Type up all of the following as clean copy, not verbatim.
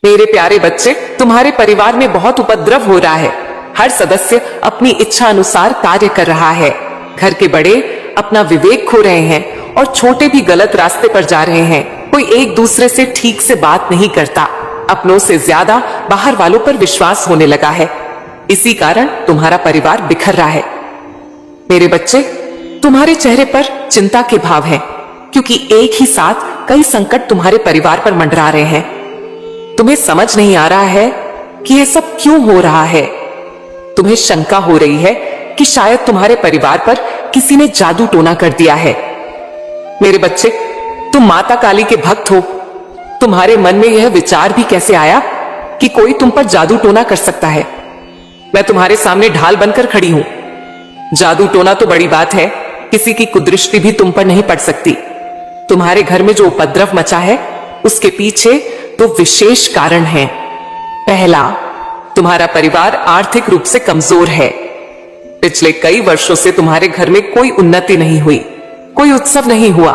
मेरे प्यारे बच्चे, तुम्हारे परिवार में बहुत उपद्रव हो रहा है। हर सदस्य अपनी इच्छा अनुसार कार्य कर रहा है। घर के बड़े अपना विवेक खो रहे हैं और छोटे भी गलत रास्ते पर जा रहे हैं। कोई एक दूसरे से ठीक से बात नहीं करता। अपनों से ज्यादा बाहर वालों पर विश्वास होने लगा है। इसी कारण तुम्हारा परिवार बिखर रहा है। मेरे बच्चे, तुम्हारे चेहरे पर चिंता के भाव हैं, क्योंकि एक ही साथ कई संकट तुम्हारे परिवार पर मंडरा रहे हैं। तुम्हें समझ नहीं आ रहा है कि यह सब क्यों हो रहा है। तुम्हें शंका हो रही है कि शायद तुम्हारे परिवार पर किसी ने जादू टोना कर दिया है। मेरे बच्चे, तुम माता काली के भक्त हो। तुम्हारे मन में यह विचार भी कैसे आया कि कोई तुम पर जादू टोना कर सकता है। मैं तुम्हारे सामने ढाल बनकर खड़ी हूं। जादू टोना तो बड़ी बात है, किसी की कुदृष्टि भी तुम पर नहीं पड़ सकती। तुम्हारे घर में जो उपद्रव मचा है उसके पीछे तो विशेष कारण है। पहला, तुम्हारा परिवार आर्थिक रूप से कमजोर है। पिछले कई वर्षों से तुम्हारे घर में कोई उन्नति नहीं हुई, कोई उत्सव नहीं हुआ।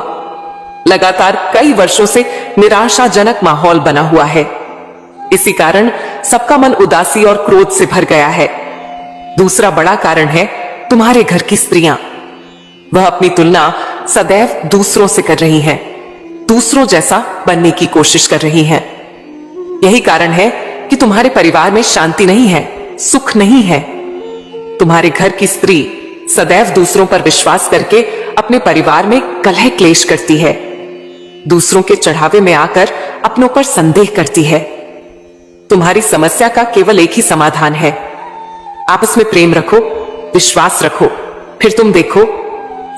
लगातार कई वर्षों से निराशाजनक माहौल बना हुआ है। इसी कारण सबका मन उदासी और क्रोध से भर गया है। दूसरा बड़ा कारण है तुम्हारे घर की स्त्रियां। वह अपनी तुलना सदैव दूसरों से कर रही हैं, दूसरों जैसा बनने की कोशिश कर रही हैं। यही कारण है कि तुम्हारे परिवार में शांति नहीं है, सुख नहीं है। तुम्हारे घर की स्त्री सदैव दूसरों पर विश्वास करके अपने परिवार में कलह क्लेश करती है। दूसरों के चढ़ावे में आकर अपनों पर संदेह करती है। तुम्हारी समस्या का केवल एक ही समाधान है। आपस में प्रेम रखो, विश्वास रखो, फिर तुम देखो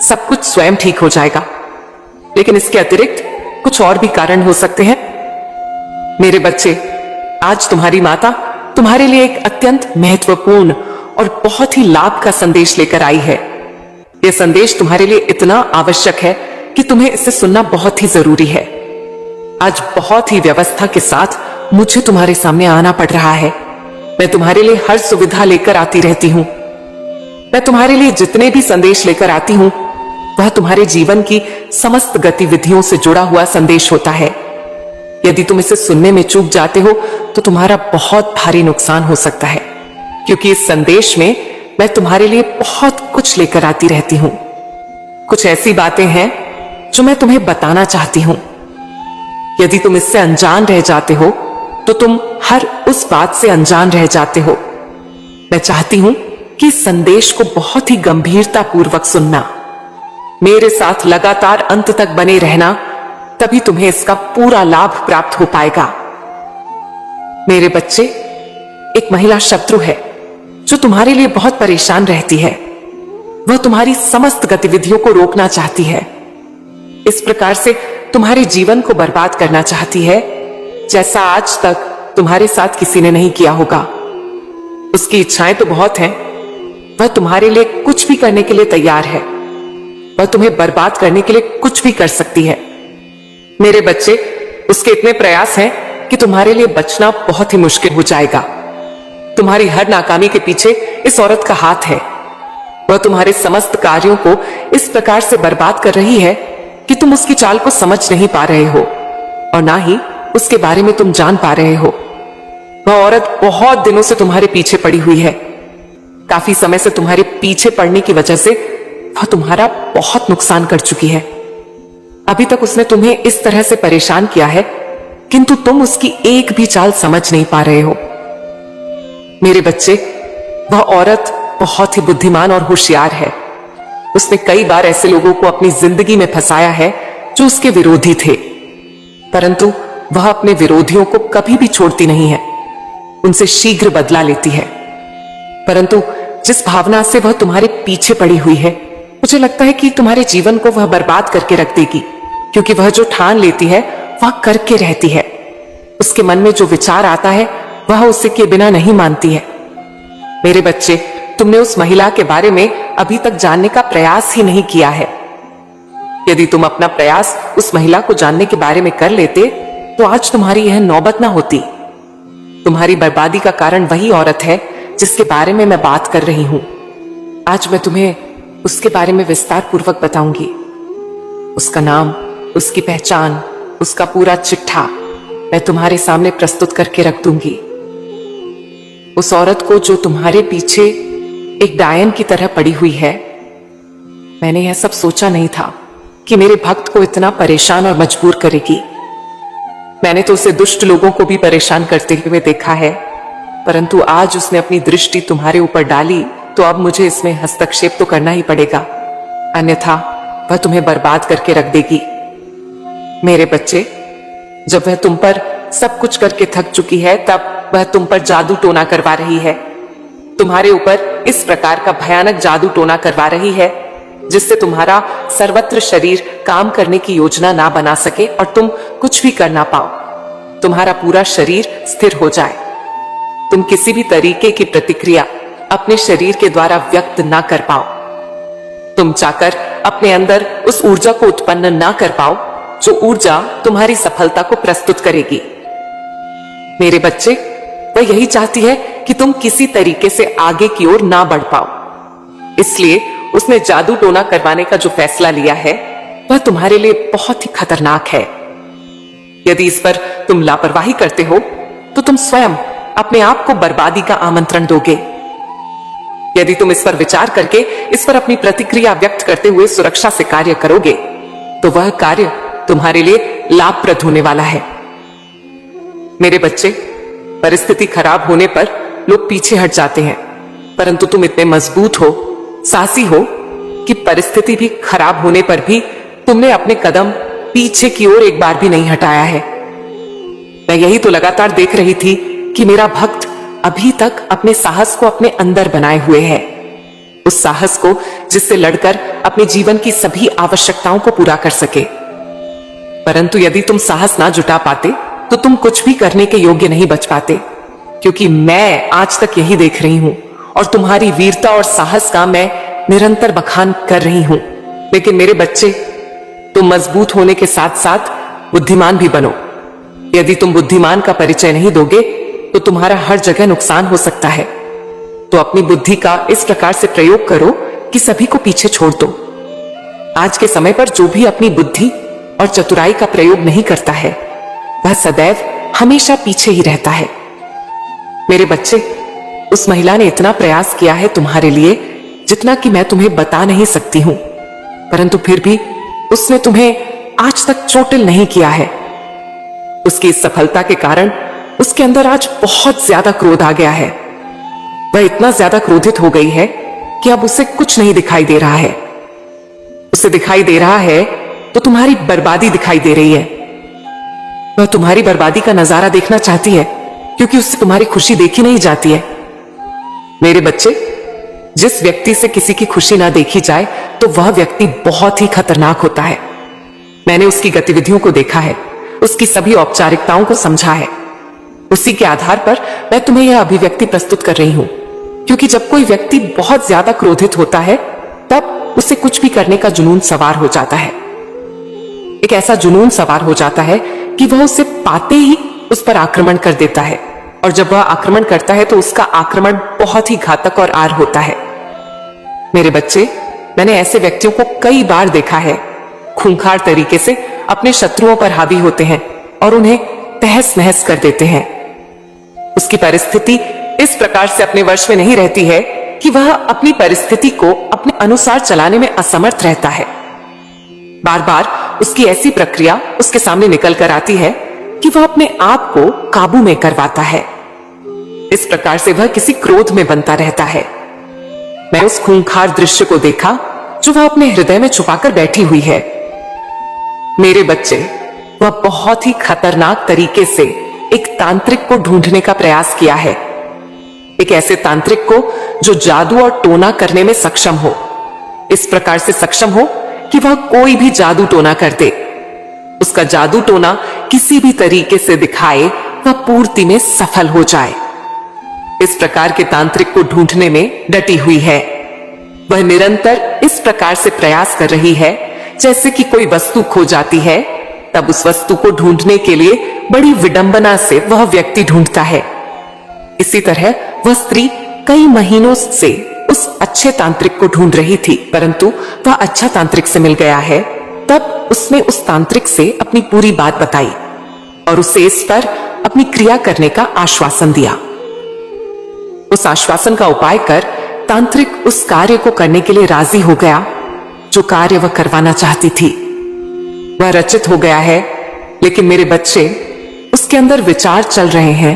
सब कुछ स्वयं ठीक हो जाएगा। लेकिन इसके अतिरिक्त कुछ और भी कारण हो सकते हैं। मेरे बच्चे, आज तुम्हारी माता तुम्हारे लिए एक अत्यंत महत्वपूर्ण और बहुत ही लाभ का संदेश लेकर आई है। यह संदेश तुम्हारे लिए इतना आवश्यक है कि तुम्हें इसे सुनना बहुत ही जरूरी है। आज बहुत ही व्यवस्था के साथ मुझे तुम्हारे सामने आना पड़ रहा है। मैं तुम्हारे लिए हर सुविधा लेकर आती रहती हूं। मैं तुम्हारे लिए जितने भी संदेश लेकर आती हूं वह तुम्हारे जीवन की समस्त गतिविधियों से जुड़ा हुआ संदेश होता है। यदि तुम इसे सुनने में चूक जाते हो तो तुम्हारा बहुत भारी नुकसान हो सकता है, क्योंकि इस संदेश में मैं तुम्हारे लिए बहुत कुछ लेकर आती रहती हूं। कुछ ऐसी बातें हैं जो मैं तुम्हें बताना चाहती हूं। यदि तुम इससे अनजान रह जाते हो तो तुम हर उस बात से अनजान रह जाते हो। मैं चाहती हूं कि इस संदेश को बहुत ही गंभीरता पूर्वक सुनना। मेरे साथ लगातार अंत तक बने रहना, तभी तुम्हें इसका पूरा लाभ प्राप्त हो पाएगा। मेरे बच्चे, एक महिला शत्रु है जो तुम्हारे लिए बहुत परेशान रहती है। वह तुम्हारी समस्त गतिविधियों को रोकना चाहती है। इस प्रकार से तुम्हारे जीवन को बर्बाद करना चाहती है, जैसा आज तक तुम्हारे साथ किसी ने नहीं किया होगा। उसकी इच्छाएं तो बहुत हैं। वह तुम्हारे लिए कुछ भी करने के लिए तैयार है। वह तुम्हें बर्बाद करने के लिए कुछ भी कर सकती है। मेरे बच्चे, उसके इतने प्रयास हैं कि तुम्हारे लिए बचना बहुत ही मुश्किल हो जाएगा। तुम्हारी हर नाकामी के पीछे इस औरत का हाथ है। वह तुम्हारे समस्त कार्यों को इस प्रकार से बर्बाद कर रही है कि तुम उसकी चाल को समझ नहीं पा रहे हो और ना ही उसके बारे में तुम जान पा रहे हो। वह औरत बहुत दिनों से तुम्हारे पीछे पड़ी हुई है। काफी समय से तुम्हारे पीछे पड़ने की वजह से वह तुम्हारा बहुत नुकसान कर चुकी है। अभी तक उसने तुम्हें इस तरह से परेशान किया है, किंतु तुम उसकी एक भी चाल समझ नहीं पा रहे हो। मेरे बच्चे, वह औरत बहुत ही बुद्धिमान और होशियार है। उसने कई बार ऐसे लोगों को अपनी जिंदगी में फंसाया है जो उसके विरोधी थे, परंतु वह अपने विरोधियों को कभी भी छोड़ती नहीं है। उनसे शीघ्र बदला लेती है। परंतु जिस भावना से वह तुम्हारे पीछे पड़ी हुई है, मुझे लगता है कि तुम्हारे जीवन को वह बर्बाद करके रख देगी, क्योंकि वह जो ठान लेती है वह करके रहती है। उसके मन में जो विचार आता है वह उसे के बिना नहीं मानती है। मेरे बच्चे, तुमने उस महिला के बारे में अभी तक जानने का प्रयास ही नहीं किया है। यदि तुम अपना प्रयास उस महिला को जानने के बारे में कर लेते तो आज तुम्हारी यह नौबत ना होती। तुम्हारी बर्बादी का कारण वही औरत है जिसके बारे में मैं बात कर रही हूं। आज मैं तुम्हें उसके बारे में विस्तार पूर्वक बताऊंगी। उसका नाम, उसकी पहचान, उसका पूरा चिट्ठा, मैं तुम्हारे सामने प्रस्तुत करके रख दूंगी। उस औरत को जो तुम्हारे पीछे एक डायन की तरह पड़ी हुई है। मैंने यह सब सोचा नहीं था कि मेरे भक्त को इतना परेशान और मजबूर करेगी। मैंने तो उसे दुष्ट लोगों को भी परेशान करते हुए देखा है, परंतु आज उसने अपनी दृष्टि तुम्हारे ऊपर डाली तो अब मुझे इसमें हस्तक्षेप तो करना ही पड़ेगा, अन्यथा वह तुम्हें बर्बाद करके रख देगी। मेरे बच्चे, जब वह तुम पर सब कुछ करके थक चुकी है तब वह तुम पर जादू टोना करवा रही है। तुम्हारे ऊपर इस प्रकार का भयानक जादू टोना करवा रही है जिससे तुम्हारा सर्वत्र शरीर काम करने की योजना ना बना सके और तुम कुछ भी कर ना पाओ। तुम्हारा पूरा शरीर स्थिर हो जाए, तुम किसी भी तरीके की प्रतिक्रिया अपने शरीर के द्वारा व्यक्त ना कर पाओ, तुम चाहकर अपने अंदर उस ऊर्जा को उत्पन्न ना कर पाओ जो ऊर्जा तुम्हारी सफलता को प्रस्तुत करेगी। मेरे बच्चे, वह यही चाहती है कि तुम किसी तरीके से आगे की ओर ना बढ़ पाओ, इसलिए उसने जादू टोना करवाने का जो फैसला लिया है वह तुम्हारे लिए बहुत ही खतरनाक है। यदि इस पर तुम लापरवाही करते हो तो तुम स्वयं अपने आप को बर्बादी का आमंत्रण दोगे। यदि तुम इस पर विचार करके इस पर अपनी प्रतिक्रिया व्यक्त करते हुए सुरक्षा से कार्य करोगे तो वह कार्य तुम्हारे लिए लाभप्रद होने वाला है। मेरे बच्चे, परिस्थिति खराब होने पर लोग पीछे हट जाते हैं, परंतु तुम इतने मजबूत हो, साहसी हो कि परिस्थिति भी खराब होने पर भी तुमने अपने कदम पीछे की ओर एक बार भी नहीं हटाया है। मैं यही तो लगातार देख रही थी कि मेरा भक्त अभी तक अपने साहस को अपने अंदर बनाए हुए है, उस साहस को जिससे लड़कर अपने जीवन की सभी आवश्यकताओं को पूरा कर सके। परंतु यदि तुम साहस ना जुटा पाते तो तुम कुछ भी करने के योग्य नहीं बच पाते, क्योंकि मैं आज तक यही देख रही हूं और तुम्हारी वीरता और साहस का मैं निरंतर बखान कर रही हूं। लेकिन मेरे बच्चे, तुम मजबूत होने के साथ साथ बुद्धिमान भी बनो। यदि तुम बुद्धिमान का परिचय नहीं दोगे तो तुम्हारा हर जगह नुकसान हो सकता है। तो अपनी बुद्धि का इस प्रकार से प्रयोग करो कि सभी को पीछे छोड़ दो। आज के समय पर जो भी अपनी बुद्धि और चतुराई का प्रयोग नहीं करता है वह सदैव हमेशा पीछे ही रहता है। मेरे बच्चे, उस महिला ने इतना प्रयास किया है तुम्हारे लिए जितना कि मैं तुम्हें बता नहीं सकती हूं, परंतु फिर भी उसने तुम्हें आज तक चोटिल नहीं किया है। उसकी इस सफलता के कारण उसके अंदर आज बहुत ज्यादा क्रोध आ गया है। वह इतना ज्यादा क्रोधित हो गई है कि अब उसे कुछ नहीं दिखाई दे रहा है। उसे दिखाई दे रहा है तो तुम्हारी बर्बादी दिखाई दे रही है। वह तुम्हारी बर्बादी का नजारा देखना चाहती है क्योंकि उससे तुम्हारी खुशी देखी नहीं जाती है। मेरे बच्चे, जिस व्यक्ति से किसी की खुशी ना देखी जाए तो वह व्यक्ति बहुत ही खतरनाक होता है। मैंने उसकी गतिविधियों को देखा है, उसकी सभी औपचारिकताओं को समझा है। उसी के आधार पर मैं तुम्हें यह अभिव्यक्ति प्रस्तुत कर रही हूं, क्योंकि जब कोई व्यक्ति बहुत ज्यादा क्रोधित होता है तब उसे कुछ भी करने का जुनून सवार हो जाता है। एक ऐसा जुनून सवार हो जाता है कि वह उसे पाते ही उस पर आक्रमण कर देता है, और जब वह आक्रमण करता है तो उसका आक्रमण बहुत ही घातक और आर होता है। मेरे बच्चे, मैंने ऐसे व्यक्तियों को कई बार देखा है, खूंखार तरीके से अपने शत्रुओं पर हावी होते हैं और उन्हें तहस नहस कर देते हैं। उसकी परिस्थिति इस प्रकार से अपने वश में नहीं रहती है कि वह अपनी परिस्थिति को अपने अनुसार चलाने में असमर्थ रहता है। बार बार उसकी ऐसी प्रक्रिया उसके सामने निकल कर आती है कि वह अपने आप को काबू में करवाता है। इस प्रकार से वह किसी क्रोध में बनता रहता है। मैं उस खूंखार दृश्य को देखा जो वह अपने हृदय में छुपाकर बैठी हुई है। मेरे बच्चे, वह बहुत ही खतरनाक तरीके से एक तांत्रिक को ढूंढने का प्रयास किया है, एक ऐसे तांत्रिक को जो जादू और टोना करने में सक्षम हो, इस प्रकार से सक्षम हो कि वह कोई भी जादू टोना कर दे। उसका जादू टोना किसी भी तरीके से दिखाए वह पूर्ति में सफल हो जाए। इस प्रकार के तांत्रिक को ढूंढने में डटी हुई है। वह निरंतर इस प्रकार से प्रयास कर रही है जैसे कि कोई वस्तु खो जाती है, तब उस वस्तु को ढूंढने के लिए बड़ी विडंबना से वह व्यक्ति ढूंढता है। इसी तरह वह स्त्री कई महीनों से उस अच्छे तांत्रिक को ढूंढ रही थी, परंतु वह अच्छा तांत्रिक से मिल गया है। तब उसने उस तांत्रिक से अपनी पूरी बात बताई। और उसे इस पर अपनी क्रिया करने का आश्वासन दिया। उस आश्वासन का उपाय कर तांत्रिक उस कार्य को करने के लिए राजी हो गया जो कार्य वह करवाना चाहती थी। वह रचित हो गया है, लेकिन मेरे बच्चे, उसके अंदर विचार चल रहे हैं,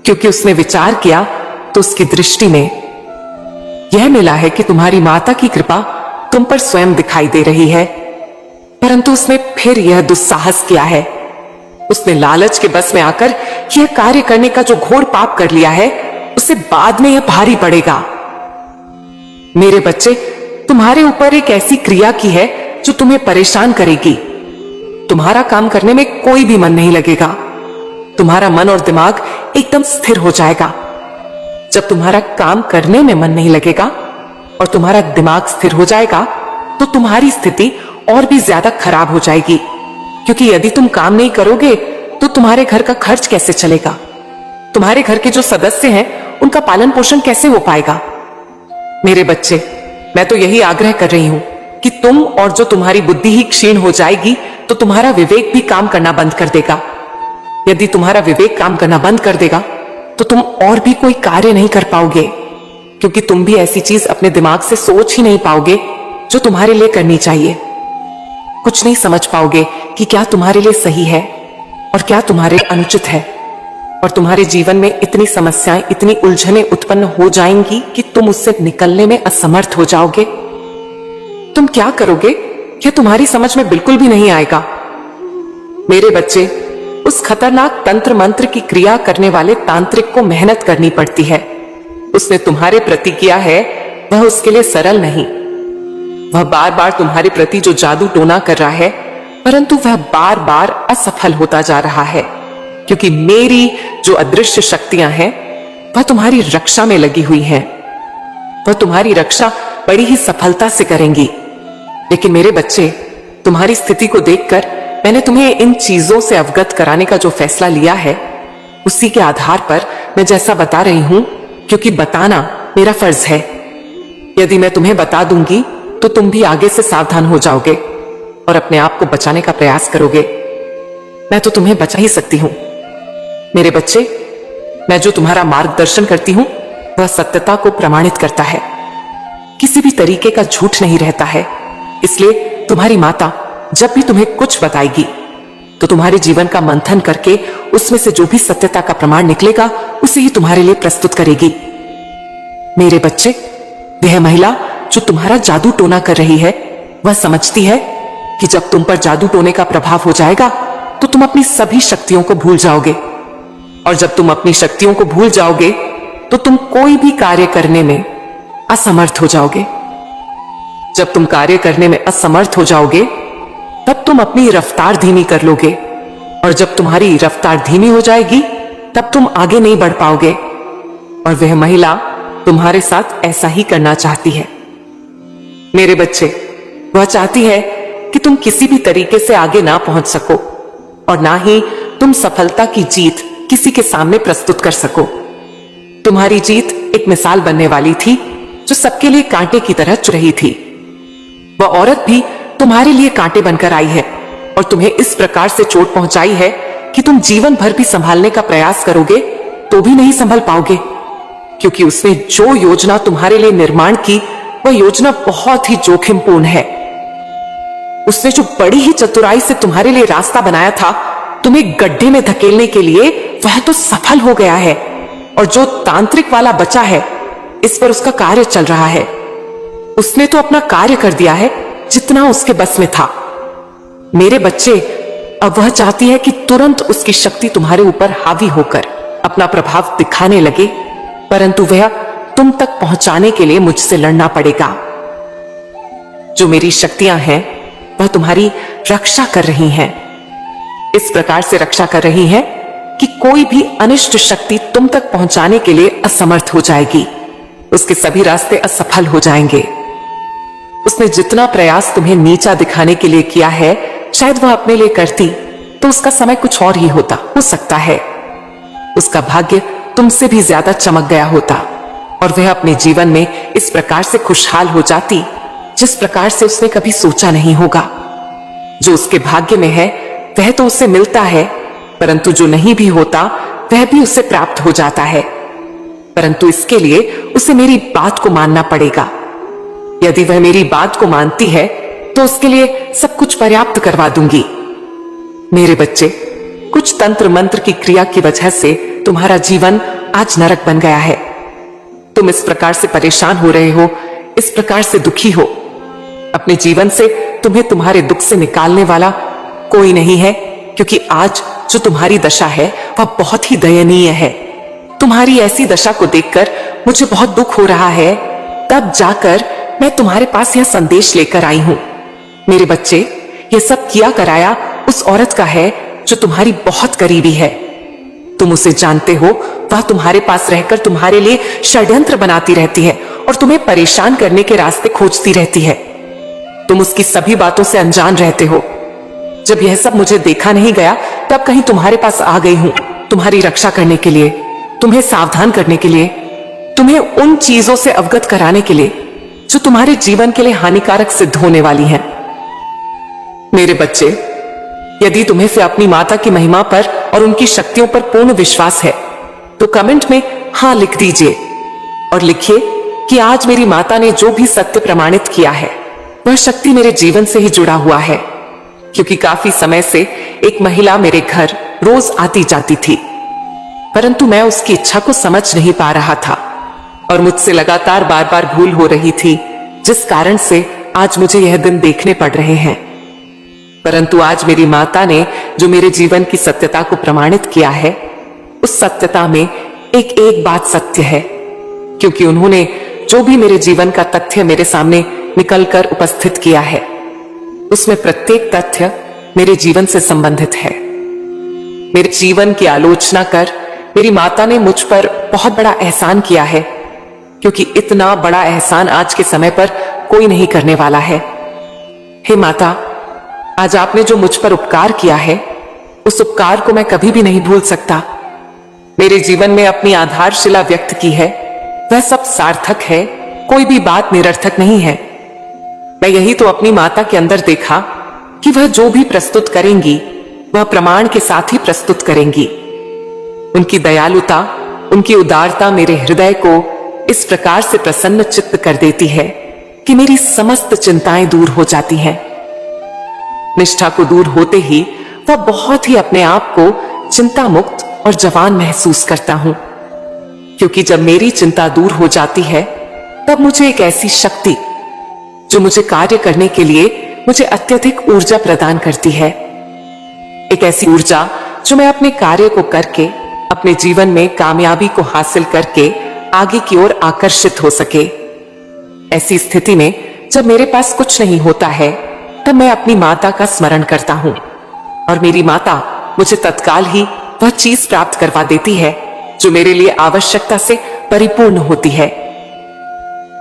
क्योंकि उसने विचार किया तो उसकी दृष्टि में यह मिला है कि तुम्हारी माता की कृपा तुम पर स्वयं दिखाई दे रही है। परंतु उसने फिर यह दुस्साहस किया है। उसने लालच के बस में आकर यह कार्य करने का जो घोर पाप कर लिया है, उसे बाद में यह भारी पड़ेगा। मेरे बच्चे, तुम्हारे ऊपर एक ऐसी क्रिया की है जो तुम्हें परेशान करेगी। तुम्हारा काम करने में कोई भी मन नहीं लगेगा। तुम्हारा मन और दिमाग एकदम स्थिर हो जाएगा। जब तुम्हारा काम करने में मन नहीं लगेगा और तुम्हारा दिमाग स्थिर हो जाएगा, तो तुम्हारी स्थिति और भी ज्यादा खराब हो जाएगी, क्योंकि यदि तुम काम नहीं करोगे तो तुम्हारे घर का खर्च कैसे चलेगा? तुम्हारे घर के जो सदस्य हैं, उनका पालन पोषण कैसे हो पाएगा? मेरे बच्चे, मैं तो यही आग्रह कर रही हूं कि तुम और जो तुम्हारी बुद्धि ही क्षीण हो जाएगी, तो तुम्हारा विवेक भी काम करना बंद कर देगा। यदि तुम्हारा विवेक काम करना बंद कर देगा, तो तुम और भी कोई कार्य नहीं कर पाओगे, क्योंकि तुम भी ऐसी चीज अपने दिमाग से सोच ही नहीं पाओगे जो तुम्हारे लिए करनी चाहिए। कुछ नहीं समझ पाओगे कि क्या तुम्हारे लिए सही है और क्या तुम्हारे अनुचित है, और तुम्हारे जीवन में इतनी समस्याएं, इतनी उलझनें उत्पन्न हो जाएंगी कि तुम उससे निकलने में असमर्थ हो जाओगे। तुम क्या करोगे, यह तुम्हारी समझ में बिल्कुल भी नहीं आएगा। मेरे बच्चे, उस खतरनाक तंत्र मंत्र की क्रिया करने वाले तांत्रिक को मेहनत करनी पड़ती है। उसने तुम्हारे प्रति किया है, वह उसके लिए सरल नहीं। वह बार बार तुम्हारे प्रति जो जादू टोना कर रहा है, परंतु वह बार बार असफल होता जा रहा है, क्योंकि मेरी जो अदृश्य शक्तियां हैं, वह तुम्हारी रक्षा में लगी हुई हैं। वह तुम्हारी रक्षा बड़ी ही सफलता से करेंगी। लेकिन मेरे बच्चे, तुम्हारी स्थिति को देखकर मैंने तुम्हें इन चीजों से अवगत कराने का जो फैसला लिया है, उसी के आधार पर मैं जैसा बता रही हूं, क्योंकि बताना मेरा फर्ज है। यदि मैं तुम्हें बता दूंगी तो तुम भी आगे से सावधान हो जाओगे और अपने आप को बचाने का प्रयास करोगे। मैं तो तुम्हें बचा ही सकती हूं। मेरे बच्चे, मैं जो तुम्हारा मार्गदर्शन करती हूं, वह सत्यता को प्रमाणित करता है। किसी भी तरीके का झूठ नहीं रहता है। इसलिए तुम्हारी माता जब भी तुम्हें कुछ बताएगी, तो तुम्हारे जीवन का मंथन करके उसमें से जो भी सत्यता का प्रमाण निकलेगा, उसे ही तुम्हारे लिए प्रस्तुत करेगी। मेरे बच्चे, वह महिला जो तुम्हारा जादू टोना कर रही है, वह समझती है कि जब तुम पर जादू टोने का प्रभाव हो जाएगा, तो तुम अपनी सभी शक्तियों को भूल जाओगे, और जब तुम अपनी शक्तियों को भूल जाओगे, तो तुम कोई भी कार्य करने में असमर्थ हो जाओगे। जब तुम कार्य करने में असमर्थ हो जाओगे, तब तुम अपनी रफ्तार धीमी कर लोगे, और जब तुम्हारी रफ्तार धीमी हो जाएगी, तब तुम आगे नहीं बढ़ पाओगे। और वह महिला तुम्हारे साथ ऐसा ही करना चाहती है। मेरे बच्चे, वह चाहती है कि तुम किसी भी तरीके से आगे ना पहुंच सको, और ना ही तुम सफलता की जीत किसी के सामने प्रस्तुत कर सको। तुम्हारी जीत एक मिसाल बनने वाली थी, जो सबके लिए कांटे की तरह चुभ रही थी। वह औरत भी तुम्हारे लिए कांटे बनकर आई है, और तुम्हें इस प्रकार से चोट पहुंचाई है कि तुम जीवन भर भी संभालने का प्रयास करोगे तो भी नहीं संभल पाओगे, क्योंकि उसने जो योजना तुम्हारे लिए निर्माण की, वह योजना बहुत ही जोखिमपूर्ण है। उसने जो बड़ी ही चतुराई से तुम्हारे लिए रास्ता बनाया था, तुम्हें गड्ढे में धकेलने के लिए, वह तो सफल हो गया है, और जो तांत्रिक वाला बचा है, इस पर उसका कार्य चल रहा है। उसने तो अपना कार्य कर दिया है जितना उसके बस में था। मेरे बच्चे, अब वह चाहती है कि तुरंत उसकी शक्ति तुम्हारे ऊपर हावी होकर अपना प्रभाव दिखाने लगे, परंतु वह तुम तक पहुंचाने के लिए मुझसे लड़ना पड़ेगा। जो मेरी शक्तियां हैं, वह तुम्हारी रक्षा कर रही हैं। इस प्रकार से रक्षा कर रही हैं कि कोई भी अनिष्ट शक्ति तुम तक पहुंचाने के लिए असमर्थ हो जाएगी। उसके सभी रास्ते असफल हो जाएंगे। उसने जितना प्रयास तुम्हें नीचा दिखाने के लिए किया है, शायद वह अपने लिए करती तो उसका समय कुछ और ही होता। हो सकता है उसका भाग्य तुमसे भी ज्यादा चमक गया होता, और वह अपने जीवन में इस प्रकार से खुशहाल हो जाती जिस प्रकार से उसने कभी सोचा नहीं होगा। जो उसके भाग्य में है, वह तो उसे मिलता है, परंतु जो नहीं भी होता वह भी उससे प्राप्त हो जाता है। परंतु इसके लिए उसे मेरी बात को मानना पड़ेगा। यदि वह मेरी बात को मानती है तो उसके लिए सब कुछ पर्याप्त करवा दूंगी। मेरे बच्चे, कुछ तंत्र मंत्र की क्रिया की वजह से तुम्हारा जीवन आज नरक बन गया है। तुम इस प्रकार से परेशान हो रहे हो, इस प्रकार से दुखी हो। अपने जीवन से तुम्हें तुम्हारे दुख से निकालने वाला कोई नहीं है, क्योंकि आज जो तुम्हारी दशा है वह बहुत ही दयनीय है। तुम्हारी ऐसी दशा को देखकर मुझे बहुत दुख हो रहा है। तब जाकर मैं तुम्हारे पास यह संदेश लेकर आई हूं। मेरे बच्चे, यह सब किया कराया उस औरत का है जो तुम्हारी बहुत करीबी है। तुम उसे जानते हो, वह तुम्हारे पास रहकर तुम्हारे लिए षड्यंत्र बनाती रहती है और तुम्हें परेशान करने के रास्ते खोजती रहती है। तुम उसकी सभी बातों से अनजान रहते हो। जब यह सब मुझे देखा नहीं गया, तब कहीं तुम्हारे पास आ गई हूं, तुम्हारी रक्षा करने के लिए, तुम्हें सावधान करने के लिए, तुम्हें उन चीजों से अवगत कराने के लिए जो तुम्हारे जीवन के लिए हानिकारक सिद्ध होने वाली हैं। मेरे बच्चे, यदि तुम्हें फिर अपनी माता की महिमा पर और उनकी शक्तियों पर पूर्ण विश्वास है तो कमेंट में हां लिख दीजिए और लिखिए कि आज मेरी माता ने जो भी सत्य प्रमाणित किया है वह शक्ति मेरे जीवन से ही जुड़ा हुआ है। क्योंकि काफी समय से एक महिला मेरे घर रोज आती जाती थी, परंतु मैं उसकी इच्छा को समझ नहीं पा रहा था और मुझसे लगातार बार बार भूल हो रही थी, जिस कारण से आज मुझे यह दिन देखने पड़ रहे हैं। परंतु आज मेरी माता ने जो मेरे जीवन की सत्यता को प्रमाणित किया है, उस सत्यता में एक एक बात सत्य है, क्योंकि उन्होंने जो भी मेरे जीवन का तथ्य मेरे सामने निकलकर उपस्थित किया है, उसमें प्रत्येक तथ्य मेरे जीवन से संबंधित है। मेरे जीवन की आलोचना कर मेरी माता ने मुझ पर बहुत बड़ा एहसान किया है, क्योंकि इतना बड़ा एहसान आज के समय पर कोई नहीं करने वाला है। हे माता, आज आपने जो मुझ पर उपकार किया है, उस उपकार को मैं कभी भी नहीं भूल सकता। मेरे जीवन में अपनी आधारशिला व्यक्त की है, वह सब सार्थक है, कोई भी बात निरर्थक नहीं है। मैं यही तो अपनी माता के अंदर देखा कि वह जो भी प्रस्तुत करेंगी वह प्रमाण के साथ ही प्रस्तुत करेंगी। उनकी दयालुता, उनकी उदारता मेरे हृदय को इस प्रकार से प्रसन्न चित्त कर देती है कि मेरी समस्त चिंताएं दूर हो जाती हैं। निष्ठा को दूर होते ही वह बहुत ही अपने आप को चिंता मुक्त और जवान महसूस करता हूं, क्योंकि जब मेरी चिंता दूर हो जाती है तब मुझे एक ऐसी शक्ति जो मुझे कार्य करने के लिए मुझे अत्यधिक ऊर्जा प्रदान करती है, एक ऐसी ऊर्जा जो मैं अपने कार्य को करके अपने जीवन में कामयाबी को हासिल करके आगे की ओर आकर्षित हो सके। ऐसी स्थिति में जब मेरे पास कुछ नहीं होता है तब मैं अपनी माता का स्मरण करता हूं और मेरी माता मुझे तत्काल ही वह चीज प्राप्त करवा देती है जो मेरे लिए आवश्यकता से परिपूर्ण होती है।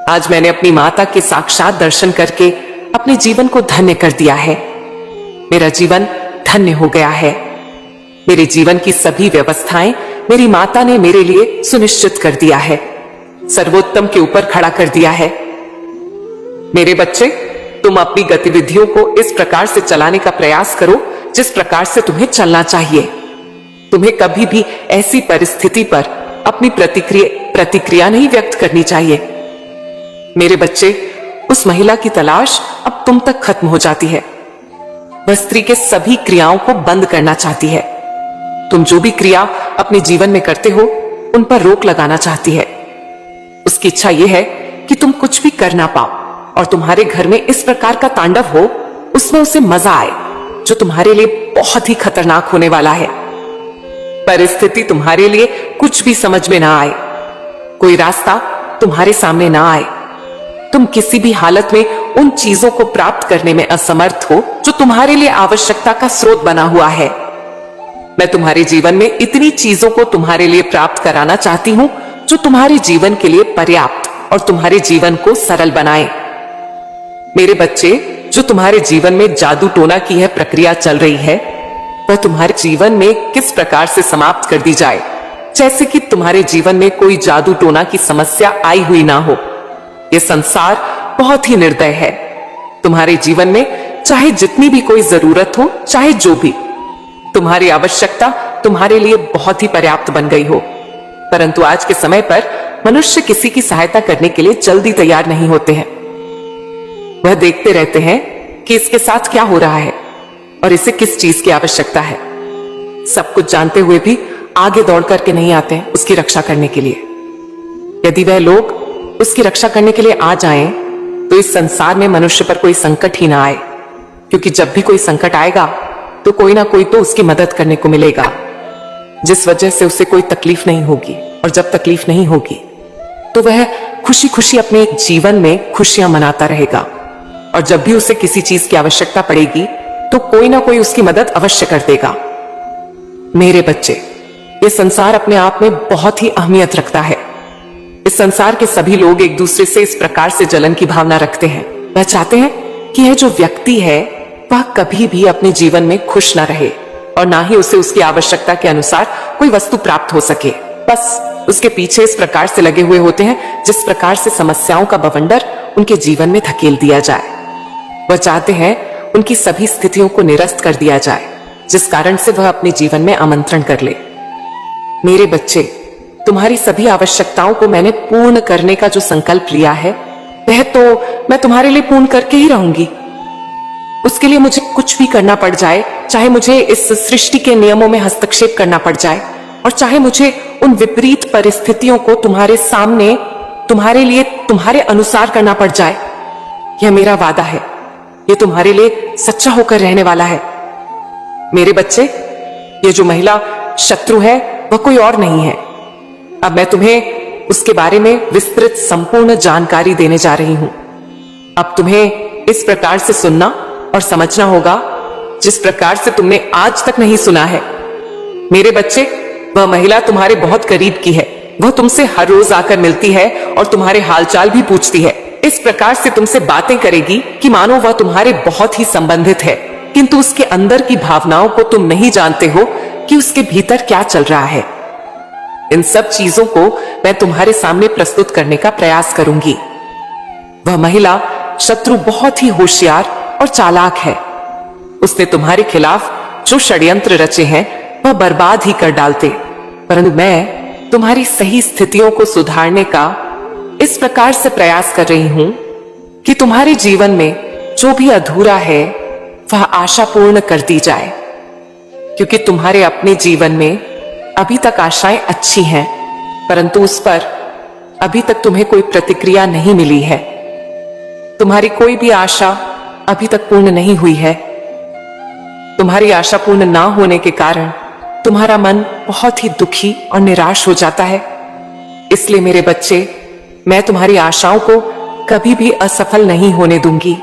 आज मैंने अपनी माता के साक्षात दर्शन करके अपने जीवन को धन्य कर दिया है। मेरा जीवन धन्य हो गया है। मेरे जीवन की सभी व्यवस्थाएं मेरी माता ने मेरे लिए सुनिश्चित कर दिया है, सर्वोत्तम के ऊपर खड़ा कर दिया है। मेरे बच्चे, तुम अपनी गतिविधियों को इस प्रकार से चलाने का प्रयास करो जिस प्रकार से तुम्हें चलना चाहिए। तुम्हें कभी भी ऐसी परिस्थिति पर अपनी प्रतिक्रिया नहीं व्यक्त करनी चाहिए। मेरे बच्चे, उस महिला की तलाश अब तुम तक खत्म हो जाती है। वह स्त्री के सभी क्रियाओं को बंद करना चाहती है। तुम जो भी क्रिया अपने जीवन में करते हो उन पर रोक लगाना चाहती है। उसकी इच्छा यह है कि तुम कुछ भी कर ना पाओ और तुम्हारे घर में इस प्रकार का तांडव हो, उसमें उसे मजा आए, जो तुम्हारे लिए बहुत ही खतरनाक होने वाला है। परिस्थिति तुम्हारे लिए कुछ भी समझ में ना आए, कोई रास्ता तुम्हारे सामने ना आए, तुम किसी भी हालत में उन चीजों को प्राप्त करने में असमर्थ हो जो तुम्हारे लिए आवश्यकता का स्रोत बना हुआ है। मैं तुम्हारे जीवन में इतनी चीजों को तुम्हारे लिए प्राप्त कराना चाहती हूं जो तुम्हारे जीवन के लिए पर्याप्त और तुम्हारे जीवन को सरल बनाए। मेरे बच्चे, जो तुम्हारे जीवन में जादू टोना की यह प्रक्रिया चल रही है वह तुम्हारे जीवन में किस प्रकार से समाप्त कर दी जाए, जैसे कि तुम्हारे जीवन में कोई जादू टोना की समस्या आई हुई ना हो। यह संसार बहुत ही निर्दय है। तुम्हारे जीवन में चाहे जितनी भी कोई जरूरत हो, चाहे जो भी, तुम्हारी आवश्यकता तुम्हारे लिए बहुत ही पर्याप्त बन गई हो। परंतु आज के समय पर मनुष्य किसी की सहायता करने के लिए जल्दी तैयार नहीं होते हैं। वह देखते रहते हैं कि इसके साथ क्या हो रहा है और इसे किस चीज की आवश्यकता है। सब कुछ जानते हुए भी आगे दौड़ करके नहीं आते हैं उसकी रक्षा करने के लिए। यदि वह लोग उसकी रक्षा करने के लिए आ जाएं, तो इस संसार में मनुष्य पर कोई संकट ही ना आए, क्योंकि जब भी कोई संकट आएगा तो कोई ना कोई तो उसकी मदद करने को मिलेगा, जिस वजह से उसे कोई तकलीफ नहीं होगी। और जब तकलीफ नहीं होगी तो वह खुशी खुशी अपने जीवन में खुशियां मनाता रहेगा। और जब भी उसे किसी चीज की आवश्यकता पड़ेगी तो कोई ना कोई उसकी मदद अवश्य कर देगा। मेरे बच्चे, ये संसार अपने आप में बहुत ही अहमियत रखता है। इस संसार के सभी लोग एक दूसरे से इस प्रकार से जलन की भावना रखते हैं। वह चाहते हैं कि यह जो व्यक्ति है वह कभी भी अपने जीवन में खुश ना रहे और ना ही उसे उसकी आवश्यकता के अनुसार कोई वस्तु प्राप्त हो सके। बस उसके पीछे इस प्रकार से लगे हुए होते हैं जिस प्रकार से समस्याओं का बवंडर उनके जीवन में धकेल दिया जाए। वह चाहते हैं उनकी सभी स्थितियों को निरस्त कर दिया जाए, जिस कारण से वह अपने जीवन में आमंत्रण कर ले। मेरे बच्चे, तुम्हारी सभी आवश्यकताओं को मैंने पूर्ण करने का जो संकल्प लिया है वह तो मैं तुम्हारे लिए पूर्ण करके ही रहूंगी। उसके लिए मुझे कुछ भी करना पड़ जाए, चाहे मुझे इस सृष्टि के नियमों में हस्तक्षेप करना पड़ जाए और चाहे मुझे उन विपरीत परिस्थितियों को तुम्हारे सामने तुम्हारे लिए तुम्हारे अनुसार करना पड़ जाए। यह मेरा वादा है, ये तुम्हारे लिए सच्चा होकर रहने वाला है। मेरे बच्चे, ये जो महिला शत्रु है वह कोई और नहीं है। अब मैं तुम्हें उसके बारे में विस्तृत संपूर्ण जानकारी देने जा रही हूं। अब तुम्हें इस प्रकार से सुनना और समझना होगा जिस प्रकार से तुमने आज तक नहीं सुना है। मेरे बच्चे, वह महिला तुम्हारे बहुत करीब की है। वह तुमसे हर रोज आकर मिलती है और तुम्हारे हालचाल भी पूछती है। इस प्रकार से तुमसे बातें करेगी कि मानो वह तुम्हारे बहुत ही संबंधित है, किंतु उसके अंदर की भावनाओं को तुम नहीं जानते हो कि उसके भीतर क्या चल रहा है। इन सब चीजों को मैं तुम्हारे सामने प्रस्तुत करने का प्रयास करूंगी। वह महिला शत्रु बहुत ही होशियार और चालाक है। उसने तुम्हारे खिलाफ जो षड्यंत्र रचे हैं वह बर्बाद ही कर डालते, परंतु मैं तुम्हारी सही स्थितियों को सुधारने का इस प्रकार से प्रयास कर रही हूं कि तुम्हारे जीवन में जो भी अधूरा है वह आशा पूर्ण कर दी जाए। क्योंकि तुम्हारे अपने जीवन में अभी तक आशाएं अच्छी हैं, परंतु उस पर अभी तक तुम्हें कोई प्रतिक्रिया नहीं मिली है। तुम्हारी कोई भी आशा अभी तक पूर्ण नहीं हुई है। तुम्हारी आशा पूर्ण ना होने के कारण तुम्हारा मन बहुत ही दुखी और निराश हो जाता है। इसलिए मेरे बच्चे, मैं तुम्हारी आशाओं को कभी भी असफल नहीं होने दूंगी।